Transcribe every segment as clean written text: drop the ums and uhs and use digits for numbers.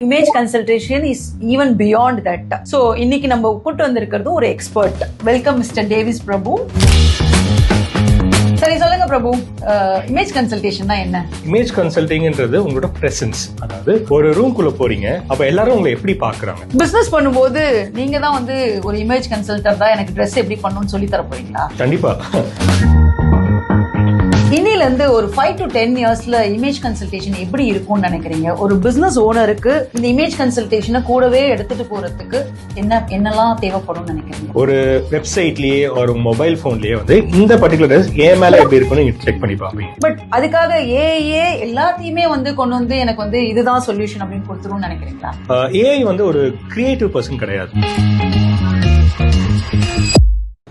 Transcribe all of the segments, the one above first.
Image consultation is even beyond that. So இன்னைக்கு நம்ம கூட்டு வந்திருக்கிறது ஒரு எக்ஸ்பர்ட். வெல்கம் மிஸ்டர் டேவிஸ் பிரபு. சரி சொல்லுங்க பிரபு, இமேஜ் கன்சல்டேஷன்னா என்ன? இமேஜ் கன்சல்டிங்ன்றது உங்களோட பிரசன்ஸ். அதாவது ஒரு ரூம்குள்ள போறீங்க, அப்ப எல்லாரும் உங்களை எப்படி பாக்குறாங்க. பிசினஸ் பண்ணும்போது நீங்க தான் வந்து ஒரு இமேஜ் கன்சல்டன்ட் தான் எனக்கு ட்ரெஸ் எப்படி பண்ணணும்னு சொல்லி தர போறீங்களா? கண்டிப்பா. இன்னில இருந்து ஒரு 5 to 10 இயர்ஸ்ல இமேஜ் கன்சல்டேஷன் எப்படி இருக்கும்னு நினைக்கிறீங்க? ஒரு பிசினஸ் ஓனருக்கு இந்த இமேஜ் கன்சல்டேஷனை கூடவே எடுத்துட்டு போறதுக்கு என்னெல்லாம் தேவைப்படும் நினைக்கிறீங்க? ஒரு வெப்சைட்லயே ஒரு மொபைல் போன்லயே வந்து இந்த பர்டிகுலர் ட்ரெஸ் ஏன் மேல எப்படி இருக்குன்னு நீங்க செக் பண்ணி பாப்பீங்க. பட் அதுக்காக ஏஐ எல்லாத்தையுமே வந்து கொண்டு வந்து எனக்கு வந்து இதுதான் சொல்யூஷன் அப்படின்னு கொடுத்துருன்னு நினைக்கிறீங்களா? ஏஐ வந்து ஒரு கிரியேட்டிவ் பர்சன் கிடையாது.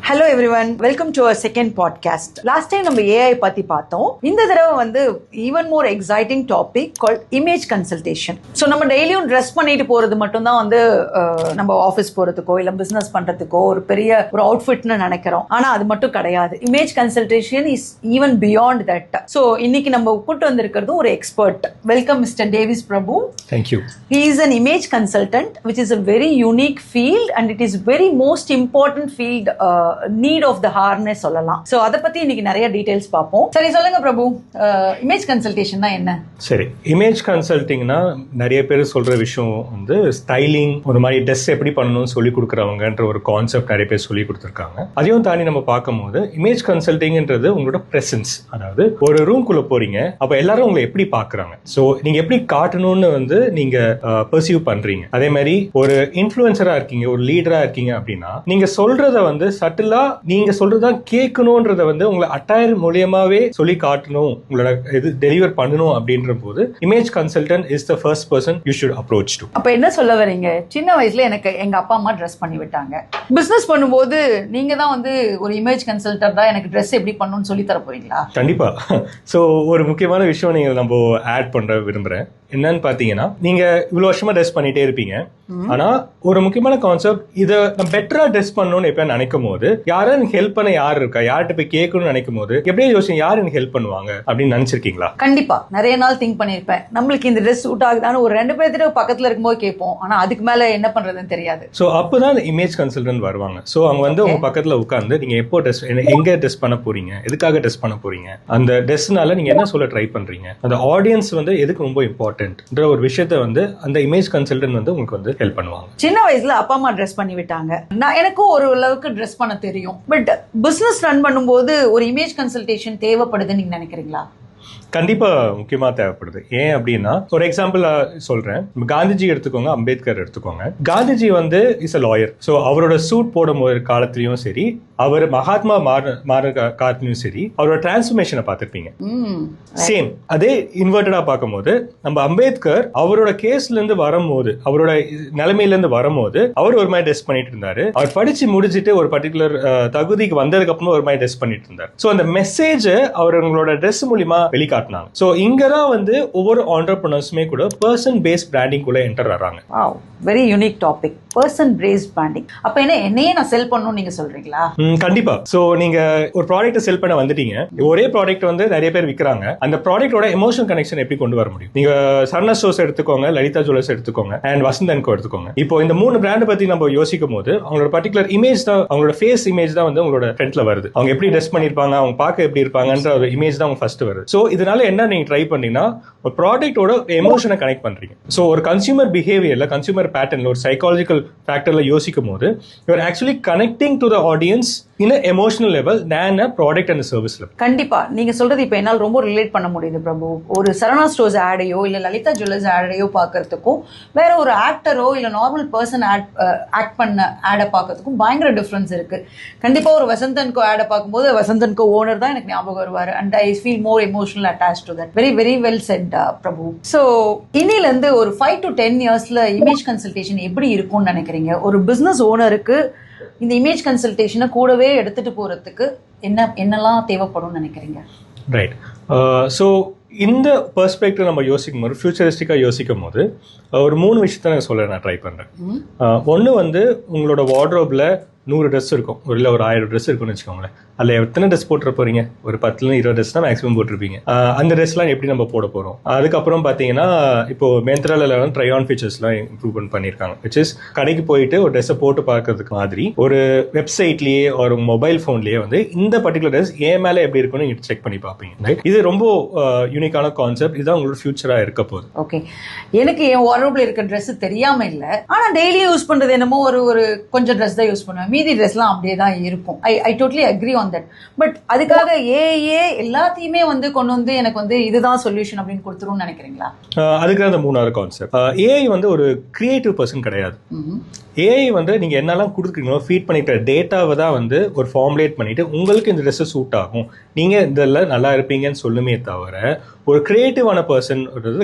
Hello everyone, welcome to our second podcast. Last time நம்ம ஏஐ பத்தி பார்த்தோம். இந்த தடவை வந்து even more exciting topic called image consultation. So நம்ம டெய்லியும் ட்ரெஸ் பண்ணிட்டு போறது மட்டும்தான் வந்து நம்ம ஆஃபீஸ் போறதுக்கோ இல்ல பிசினஸ் பண்றதுக்கோ ஒரு பெரிய ஒரு அவுட்ஃபிட்னு நினைக்கிறோம். ஆனா அது மட்டும் கிடையாது. Image consultation is even beyond that. So இன்னைக்கு நம்ம கூட்டு வந்திருக்கிறது ஒரு expert. Welcome mister Davis Prabhu. Thank you. He is an image consultant, which is a very unique field and it is very most important field, need of the harness சொல்லலாம். So அத பத்தி இன்னைக்கு நிறைய டீடைல்ஸ் பாப்போம். சரி சொல்லுங்க பிரபு, இமேஜ் கன்சல்டேஷன்னா என்ன? சரி, இமேஜ் கன்சல்டிங்னா நிறைய பேர் சொல்ற விஷயம் வந்து ஸ்டைலிங், ஒரு மாதிரி ட்ரெஸ் எப்படி பண்ணணும்னு சொல்லி கொடுக்குறவங்கன்ற ஒரு கான்செப்ட் நிறைய பேர் சொல்லி கொடுத்துருக்காங்க. அதையும் தாண்டி நம்ம பார்க்கும்போது இமேஜ் கன்சல்டிங்ன்றது உங்களோட பிரசன்ஸ். அதாவது ஒரு ரூம்குள்ள போறீங்க, அப்ப எல்லாரும் உங்களை எப்படி பாக்குறாங்க, சோ நீங்க எப்படி காட்டணும்னு வந்து நீங்க பர்சீவ் பண்றீங்க. அதே மாதிரி ஒரு இன்ஃப்ளூயன்சரா இருக்கீங்க, ஒரு லீடரா இருக்கீங்க அப்படின்னா நீங்க சொல்றத வந்து சட்டிலா நீங்க சொல்றதா கேட்கணும்ன்றத வந்து உங்களை அட்டையர் மூலியமாவே சொல்லி காட்டணும், உங்களோட இது டெலிவர் பண்ணணும் அப்படின்ற போது image consultant is the first person you should approach to. அப்ப என்ன சொல்ல வரீங்க? சின்ன வயசுல எனக்கு எங்க அப்பா அம்மா ட்ரெஸ் பண்ணி விட்டாங்க. பிசினஸ் பண்ணும்போது நீங்க தான் வந்து ஒரு இமேஜ் கன்சல்டன்ட் தான் எனக்கு ட்ரெஸ் எப்படி பண்ணணும்னு சொல்லி தர போறீங்களா? கண்டிப்பா. சோ ஒரு முக்கியமான விஷயம் நீங்க நம்ம ஆட் பண்ற விரும்புறேன். என்னன்னு பாத்தீங்கன்னா, நீங்க இவ்வளவு வருஷமா ட்ரெஸ் பண்ணிட்டே இருப்பீங்க. ஆனா ஒரு முக்கியமான கான்செப்ட், இத நான் பெட்டரா ட்ரெஸ் பண்ணணும்னு எப்ப நினைக்கும் போது யாரும் எனக்கு ஹெல்ப் பண்ண யாரு இருக்கா, யார்கிட்ட போய் கேட்கணும்னு நினைக்கும் போது எப்படியே யோசிச்சு யார் எனக்கு ஹெல்ப் பண்ணுவாங்க அப்படின்னு நினைச்சிருக்கீங்களா? கண்டிப்பா நிறைய நாள் திங்க் பண்ணிருப்பேன். நம்மளுக்கு இந்த ட்ரெஸ் சூட் ஆகுதான்னு ஒரு 2 பேர்த்திட்ட பக்கத்துல இருக்கும்போது கேட்போம். ஆனா அதுக்கு மேல என்ன பண்றதுன்னு தெரியாது. சோ அப்பதான் இமேஜ் கன்சல்டன்ட் வருவாங்க. சோ அவங்க வந்து உங்க பக்கத்துல உட்கார்ந்து நீங்க எப்போ ட்ரெஸ், எங்க ட்ரெஸ் பண்ண போறீங்க, எதுக்காக ட்ரெஸ் பண்ண போறீங்க, அந்த ட்ரெஸ்னால நீங்க என்ன சொல்ல ட்ரை பண்றீங்க, அந்த ஆடியன்ஸ் வந்து எதுக்கு ரொம்ப இம்பார்ட்டன்ட்ன்ற ஒரு விஷயத்தை வந்து அந்த இமேஜ் கன்சல்டன்ட் வந்து உங்களுக்கு வந்து ஹெல்ப் பண்ணுவாங்க. சின்ன வயசுல அப்பா அம்மா ட்ரெஸ் பண்ணி விட்டாங்க. நான் எனக்கும் ஒரு அளவுக்கு ட்ரெஸ் பண்ண தெரியும். பட் பிசினஸ் ரன் பண்ணும்போது ஒரு இமேஜ் கன்சல்டேஷன் தேவைப்படுதுன்னு நீங்க நினைக்கிறீங்களா? கண்டிப்பா முக்கியமா தேவைப்படுது. ஏன் அப்படின்னா, ஒரு எக்ஸாம்பிள் சொல்றேன். காந்திஜி எடுத்துக்கோங்க, அம்பேத்கர் எடுத்துக்கோங்க. காந்திஜி வந்து இஸ் அ லாயர். ஸோ அவரோட சூட் போடும் போது காலத்திலயும் சரி, அவர் மகாத்மா மாற காலத்திலயும் சரி, அவரோட டிரான்ஸ்ஃபர்மேஷனை பார்த்திருப்பீங்க. சேம் அதே இன்வெர்டடா பார்க்கும்போது நம்ம அம்பேத்கர் அவரோட கேஸ்ல இருந்து வரும்போது, அவரோட நிலைமையில இருந்து வரும்போது அவர் ஒரு மாதிரி ட்ரெஸ் பண்ணிட்டு இருந்தாரு. அவர் படிச்சு முடிச்சுட்டு ஒரு பர்டிகுலர் தகுதிக்கு வந்ததுக்கு அப்புறம் ஒரு மாதிரி ட்ரெஸ் பண்ணிட்டு இருந்தார். ஸோ அந்த மெசேஜ் அவங்களோட ட்ரெஸ் மூலியமா வெளிக்காட்டினாங்க. சோ இங்கதான் வந்து ஒவ்வொரு ஆண்டர்பிரனர்ஸுமே கூட பர்சன் பேஸ்ட் பிராண்டிங் குள்ள என்டர் ஆறாங்க. Wow, very unique topic, person based branding. அப்ப என்னையே நான் செல் பண்ணனும் நீங்க சொல்றீங்களா? கண்டிப்பா. சோ நீங்க ஒரு ப்ராடக்ட் செல் பண்ண வந்துட்டீங்க. ஒரே ப்ராடக்ட் வந்து நிறைய பேர் விக்கிறாங்க. அந்த ப்ராடக்ட்டோட எமோஷனல் கனெக்ஷன் எப்படி கொண்டு வர முடியும்? நீங்க சரணா ஸ்டோர்ஸ் எடுத்துக்கோங்க, லலிதா ஜுவல்லர்ஸ் எடுத்துக்கோங்க, அண்ட் வசந்த் அண்ட் கோ எடுத்துக்கோங்க. இப்போ இந்த 3 பிராண்ட் பத்தி நம்ம யோசிக்கும் போது அவங்களோட பர்டிகுலர் இமேஜ் தான், அவங்களோட ஃபேஸ் இமேஜ் தான் வந்து உங்களோட ஃப்ரண்ட்ல வருது. அவங்க எப்படி ட்ரெஸ் பண்ணிருப்பாங்க, அவங்க பார்க்க எப்படி இருப்பாங்கன்ற ஒரு இமேஜ் தான் ஃபர்ஸ்ட் வருது. சோ இதனால என்ன நீங்க ட்ரை பண்ணீங்கன்னா, ஒரு ப்ராடக்ட்டோட எமோஷனை கனெக்ட் பண்றீங்க. சோ ஒரு கன்சியூமர் பிஹேவியர்ல, கன்சியூமர் பேட்டர்ன்ல, ஒரு சைக்காலஜிக்கல் ஃபேக்டர்ல யோசிக்கும் போது you are actually connecting to the audience in a emotional level than a product and a service level. கண்டிப்பா நீங்க சொல்றது இப்ப என்னால ரொம்ப ரிலேட் பண்ண முடியுது பிரபு. ஒரு சரணா ஸ்டோர்ஸ் ஆடையோ இல்ல லலிதா ஜுவல்லர்ஸ் ஆடையோ பார்க்கறதுக்கும் வேற ஒரு ஆக்டரோ இல்ல நார்மல் பர்சன் ஆக்ட் பண்ண ஆடை பார்க்கறதுக்கும் பயங்கர டிஃபரன்ஸ் இருக்கு. கண்டிப்பா ஒரு வசந்த் அண்ட் கோ ஆடை பார்க்கும்போது வசந்த் அண்ட் கோ ஓனர் தான் எனக்கு ஞாபகம் வருவாரு. And I feel more emotional attached to that. Very very well said Prabhu. So இன்னில இருந்து ஒரு 5 to 10 இயர்ஸ்ல இமேஜ் கன்சல்டேஷன் எப்படி இருக்கும்னு நினைக்கிறீங்க? ஒரு பிசினஸ் ஓனருக்கு இந்த இமேஜ் கன்சல்டேஷனை கூடவே எடுத்துட்டு போறதுக்கு என்னெல்லாம் தேவைப்படும் நினைக்கிறீங்க? ரைட். ஸோ இந்த பெர்ஸ்பெக்டிவ் நம்ம யோசிக்கும் போது, ஃபியூச்சரிஸ்டிக்காக யோசிக்கும் போது ஒரு 3 விஷயத்த நான் சொல்ல நான் ட்ரை பண்ணுறேன். ஒன்று வந்து உங்களோட வார்ட்ரோப்ல 100 ட்ரெஸ் இருக்கும், இல்லை ஒரு 1000 ட்ரெஸ் இருக்கும்னு வச்சுக்கோங்களேன். அதில் எத்தனை ட்ரெஸ் போட்டுற போறீங்க? ஒரு 10-20 ட்ரெஸ் தான் மேக்ஸிமம் போட்டிருப்பீங்க. அந்த ட்ரெஸ்லாம் எப்படி நம்ம போட போகிறோம்? அதுக்கப்புறம் பார்த்தீங்கன்னா இப்போ மென்த்ரால ட்ரை ஆன் ஃபீச்சர்ஸ்லாம் இம்ப்ரூவ்மெண்ட் பண்ணியிருக்காங்க. விச் இஸ் கடைக்கு போயிட்டு ஒரு ட்ரெஸ்ஸை போட்டு பார்க்கறதுக்கு மாதிரி ஒரு வெப்சைட்லேயே ஒரு மொபைல் ஃபோன்லேயே வந்து இந்த பர்டிகுலர் ட்ரெஸ் ஏன் மேலே எப்படி இருக்குன்னு நீங்கள் செக் பண்ணி பார்ப்பீங்க. இது ரொம்ப யூனிக்கான கான்செப்ட். இதுதான் உங்களோட ஃபியூச்சராக இருக்க போகுது. ஓகே, எனக்கு என் வார்ட்ரோப்ல இருக்க ட்ரெஸ் தெரியாம இல்ல, ஆனா டெய்லி யூஸ் பண்றது என்னமோ ஒரு கொஞ்சம் ட்ரெஸ் தான் யூஸ் பண்ணுவேன், மீதி ட்ரெஸ்லாம் அப்படியே தான் இருக்கும். I totally agri on that. But அதுக்காக எல்லாத்தையுமே வந்து கொண்டு வந்து எனக்கு வந்து இதுதான் சொல்யூஷன் அப்படின்னு கொடுத்துருன்னு நினைக்கிறீங்களா? அதுக்கு அந்த 3வது கான்செப்ட். ஏஐ வந்து ஒரு கிரியேட்டிவ் பர்சன் கிடையாது. ஏஐ வந்து நீங்க என்னெல்லாம் கொடுக்குறீங்களோ ஃபீட் பண்ணிக்கிற டேட்டாவை தான் வந்து ஒரு ஃபார்முலேட் பண்ணிட்டு உங்களுக்கு இந்த ட்ரெஸ் சூட் ஆகும், நீங்க இதெல்லாம் நல்லா இருப்பீங்கன்னு சொல்லுமே தவிர ஒரு கிரியேட்டிவான பர்சன்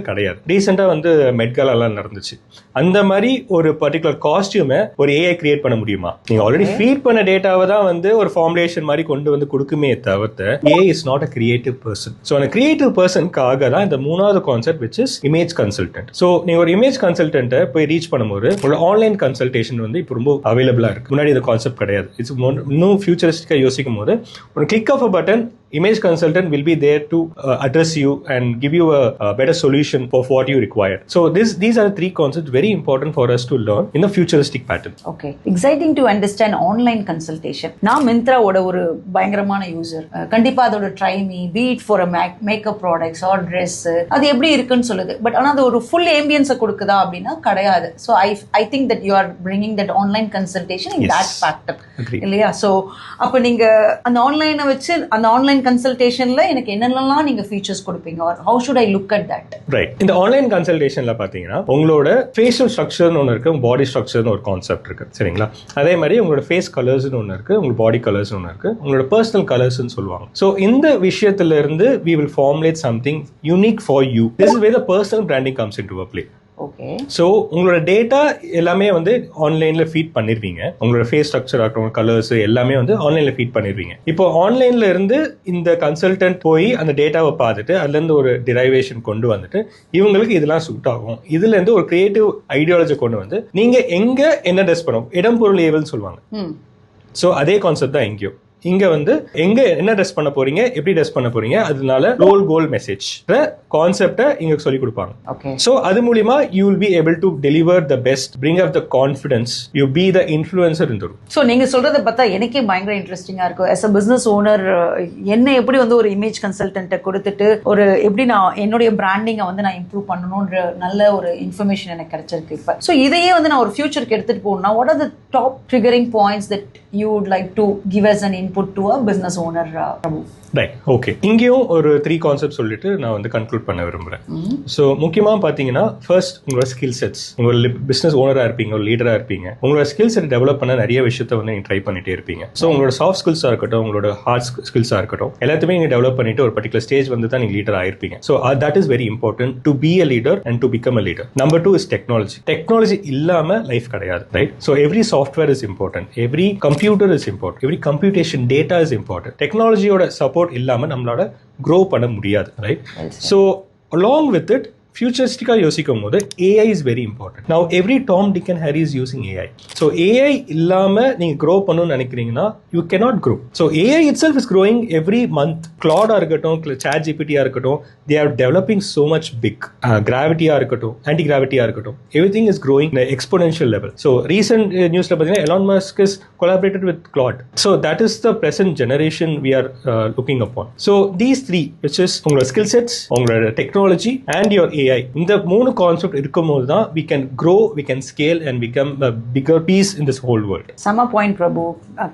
கிடையாது. ரீசெண்டா வந்து மெட்காலாம் நடந்துச்சு. அந்த மாதிரி ஒரு பர்டிகுலர் காஸ்டியூமை ஒரு ஏஐ கிரியேட் பண்ண முடியுமா? நீங்க ஆல்ரெடி ஃபீட் பண்ண டேட்டாவை தான் வந்து ஒரு ஃபார்முலேஷன் மாதிரி கொண்டு வந்து கொடுக்குமே தவிர்த்து AI is not a creative person. So அந்த கிரியேட்டிவ் பர்சனுக்காக தான் இந்த 3வது concept which is image consultant. So நீங்க ஒரு இமேஜ் கன்சல்டன்ட்டை போய் ரீச் பண்ணும்போது ஒரு ஆன்லைன் கன்சல்டேஷன் வந்து இப்போ ரொம்ப அவைலபிளா இருக்கு. முன்னாடி இந்த கான்செப்ட் கிடையாது. இட்ஸ் இன்னும் ஃபியூச்சரிஸ்டிக்கா யோசிக்கும் போது ஒரு click of a button image consultant will be there to address you and give you a better solution for what you require. So these are the 3 concepts very important for us to learn in a futuristic pattern. Okay, exciting to understand online consultation. நான் Myntra ஓட ஒரு பயங்கரமான user. கண்டிப்பா அதோட try me, be it for a makeup products or dress, அது எப்படி இருக்குன்னு சொல்லுது. பட் ஆனா அது ஒரு full ambience கொடுக்குதா அப்படின்னா கிடையாது. So I think that you are bringing that online consultation in that factor. இல்லையா? So அப்ப நீங்க அந்த ஆன்லைனை வச்சு அந்த ஆன்லைன் கன்சல்டேஷன்ல எனக்கு என்னென்னலாம் நீங்க ஃபீச்சர்ஸ் கொடுப்பீங்க, or how should I look at that? Right. இந்த ஆன்லைன் கன்சல்டேஷன்ல பாத்தீங்கன்னா உங்களோட ஃபேஷியல் ஸ்ட்ரக்சர்னு ஒன்று இருக்கு, உங்க பாடி ஸ்ட்ரக்சர்னு ஒரு கான்செப்ட் இருக்கு, சரிங்களா? அதே மாதிரி உங்களோட ஃபேஸ் கலர்ஸ்னு ஒன்று இருக்கு, உங்க பாடி கலர்ஸ் ஒன்று இருக்கு, உங்களோட பர்சனல் கலர்ஸ்னு சொல்லுவாங்க. ஸோ இந்த விஷயத்துல இருந்து we will formulate something unique for you. This is where the personal branding comes into a play. Okay. So உங்களோட டேட்டா எல்லாமே வந்து ஆன்லைன்ல ஃபீட் பண்ணிருவீங்க. உங்களோட ஃபேஸ் ஸ்ட்ரக்சர் ஆகட்டும், கலர்ஸ் எல்லாமே வந்து ஆன்லைன்ல ஃபீட் பண்ணிருவீங்க. இப்போ ஆன்லைன்ல இருந்து இந்த கன்சல்டன்ட் போய் அந்த டேட்டாவை பார்த்துட்டு அதுல இருந்து ஒரு டிரைவேஷன் கொண்டு வந்துட்டு இவங்களுக்கு இதெல்லாம் சூட் ஆகும், இதுல இருந்து ஒரு கிரியேட்டிவ் ஐடியாலஜி கொண்டு வந்து நீங்க எங்க என்ன ட்ரெஸ் பண்ணுவோம், இடம் பொருள் ஏவல்னு சொல்லுவாங்க. ஸோ அதே கான்செப்ட் தான் எங்கேயோ. இங்க வந்து எங்க என்ன ட்ரெஸ் பண்ண போறீங்க, எப்படி ட்ரெஸ் பண்ண போறீங்க, அதனால ரோல் கோல் மெசேஜ் கான்செப்டை இங்க சொல்லி கொடுப்பாங்க. சோ அது மூலமா you will be able to deliver the best, bring up the confidence, you be the influencer in the room. So நீங்க சொல்றத பார்த்தா எனக்கே பயங்கர இன்ட்ரெஸ்டிங்கா இருக்கும். as a business owner என்ன எப்படி வந்து ஒரு இமேஜ் கன்சல்டன்ட்டை கொடுத்துட்டு ஒரு எப்படி நான் என்னுடைய பிராண்டிங்கை வந்து நான் இம்ப்ரூவ் பண்ணணும்ன்ற நல்ல ஒரு இன்ஃபர்மேஷன் எனக்கு கிடைச்சிருக்கு இப்ப. சோ இதையே வந்து நான் ஒரு ஃபியூச்சருக்கு எடுத்துட்டு போகணும்னா what are the top triggering points that you would like to give as an input to a business owner, Prabhu? Right. Okay, இங்கேயும் ஒரு 3 கான்செப்ட் சொல்லிட்டு நான் வந்து கன்க்ளூட் பண்ண விரும்புறேன். ஸோ முக்கியமாக பார்த்தீங்கன்னா ஃபர்ஸ்ட் உங்களோட ஸ்கில் செட்ஸ். உங்களோட பிசினஸ் ஓனராக இருப்பீங்க, ஒரு லீடராக இருப்பீங்க, உங்களோட ஸ்கில் செட் டெவலப் பண்ண நிறைய விஷயத்தை வந்து நீங்கள் ட்ரை பண்ணிட்டே இருப்பீங்க. ஸோ உங்களோட சாஃப்ட் ஸ்கில்ஸாக இருக்கட்டும், உங்களோட ஹார்ட் ஸ்கில்ஸாக இருக்கட்டும், எல்லாத்தையுமே நீங்கள் டெவலப் பண்ணிட்டு ஒரு பர்டிகுலர் ஸ்டேஜ் வந்து தான் நீங்கள் லீடர் ஆயிருப்பீங்க. So that is very important to be a leader and to become a leader. Number 2 is technology. Technology இல்லாம லைஃப் கிடையாது, right? So every software is important, every computer is important, every computation data is important. டெக்னாலஜியோட support இல்லாம நம்மளோட grow பண்ண முடியாது, right? So along with it, futuristically யோசிக்கும் போது AI is very important. Now every Tom, Dick and Harry is using AI. So AI இல்லாம நீங்க grow பண்ணணும்னு நினைக்கிறீங்கன்னா you cannot grow. So AI itself is growing every month. Claude இருக்கட்டும், ChatGPT இருக்கட்டும், they are developing so much big. Gravity இருக்கட்டும், anti-gravity இருக்கட்டும், everything is growing in an exponential level. So recent newsல பார்த்தீங்கன்னா Elon Musk has collaborated with Claude. So that is the present generation we are looking upon. So these 3, which is உங்களோட skill sets, உங்களோட technology and your AI, இந்த 3 concept இருக்கும்போது தான் we can grow, we can scale and become a bigger piece in this whole world. சம point பிரபு,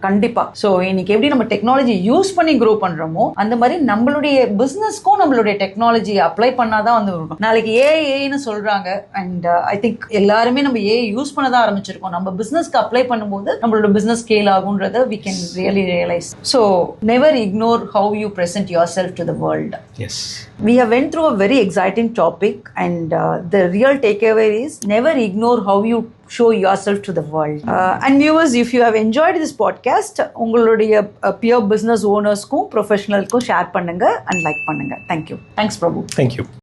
கண்டிப்பா. So இன்னைக்கு எப்படி நம்ம டெக்னாலஜி யூஸ் பண்ணி grow பண்றோமோ அந்த மாதிரி நம்மளுடைய பிசினஸ்க்கும் நம்மளுடைய டெக்னாலஜி அப்ளை பண்ணாதான் வந்து வரும். நாளைக்கு ஏஐன்னு சொல்றாங்க அண்ட் ஐ திங்க் எல்லாருமே நம்ம ஏஐ யூஸ் பண்ணதான் ஆரம்பிச்சிருக்கோம். நம்ம பிசினஸ்க்கு அப்ளை பண்ணும்போது நம்மளோட பிசினஸ் ஸ்கேல் ஆகும்ன்றத we can really realize. So never ignore how you present yourself to the world. Yes. We have went through a very exciting topic and the real takeaway is never ignore how you show yourself to the world. And viewers, if you have enjoyed this podcast, உங்களுடைய peer business ownersக்கும் professionalக்கும் share பண்ணுங்க and like பண்ணுங்க. Thank you. Thanks Prabhu. Thank you.